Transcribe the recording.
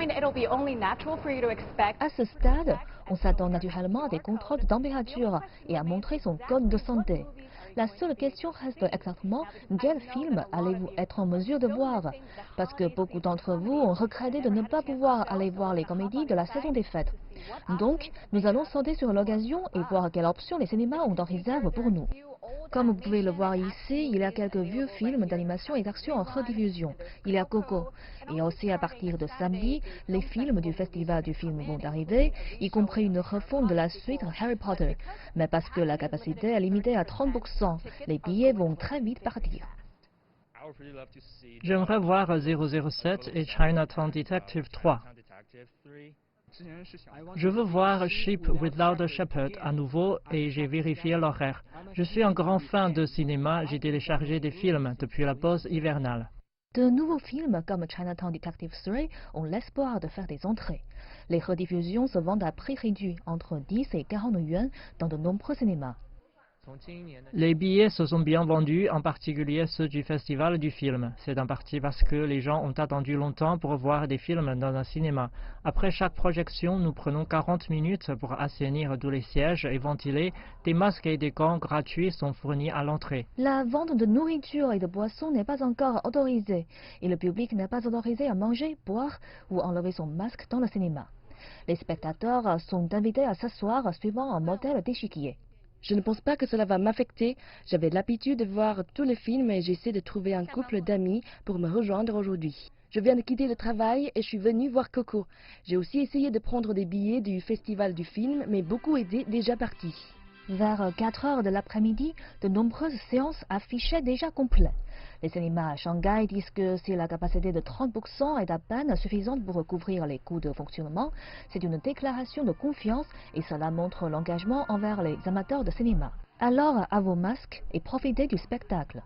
point, it'll be only natural for you to expect. À ce stade, on s'attend naturellement à des contrôles de température et à montrer son code de santé. La seule question reste exactement quel film allez-vous être en mesure de voir? Parce que beaucoup d'entre vous ont regretté de ne pas pouvoir aller voir les comédies de la saison des fêtes. Donc, nous allons sauter sur l'occasion et voir quelles options les cinémas ont en réserve pour nous. Comme vous pouvez le voir ici, il y a quelques vieux films d'animation et d'action en rediffusion. Il y a Coco. Et aussi à partir de samedi, les films du Festival du film vont arriver, y compris une refonte de la suite Harry Potter. Mais parce que la capacité est limitée à 30%, les billets vont très vite partir. J'aimerais voir 007 et Chinatown Detective 3. Je veux voir Sheep Without a Shepherd à nouveau et j'ai vérifié l'horaire. Je suis un grand fan de cinéma, j'ai téléchargé des films depuis la pause hivernale. De nouveaux films comme Chinatown Detective 3 ont l'espoir de faire des entrées. Les rediffusions se vendent à prix réduit, entre 10 et 40 yuan dans de nombreux cinémas. Les billets se sont bien vendus, en particulier ceux du Festival du film. C'est en partie parce que les gens ont attendu longtemps pour voir des films dans un cinéma. Après chaque projection, nous prenons 40 minutes pour assainir tous les sièges et ventiler. Des masques et des gants gratuits sont fournis à l'entrée. La vente de nourriture et de boissons n'est pas encore autorisée et le public n'est pas autorisé à manger, boire ou enlever son masque dans le cinéma. Les spectateurs sont invités à s'asseoir suivant un modèle d'échiquier. Je ne pense pas que cela va m'affecter. J'avais l'habitude de voir tous les films et j'essaie de trouver un couple d'amis pour me rejoindre aujourd'hui. Je viens de quitter le travail et je suis venue voir Coco. J'ai aussi essayé de prendre des billets du festival du film, mais beaucoup étaient déjà partis. Vers 4 heures de l'après-midi, de nombreuses séances affichaient déjà complètes. Les cinémas à Shanghai disent que si la capacité de 30% est à peine suffisante pour couvrir les coûts de fonctionnement, c'est une déclaration de confiance et cela montre l'engagement envers les amateurs de cinéma. Alors, à vos masques et profitez du spectacle.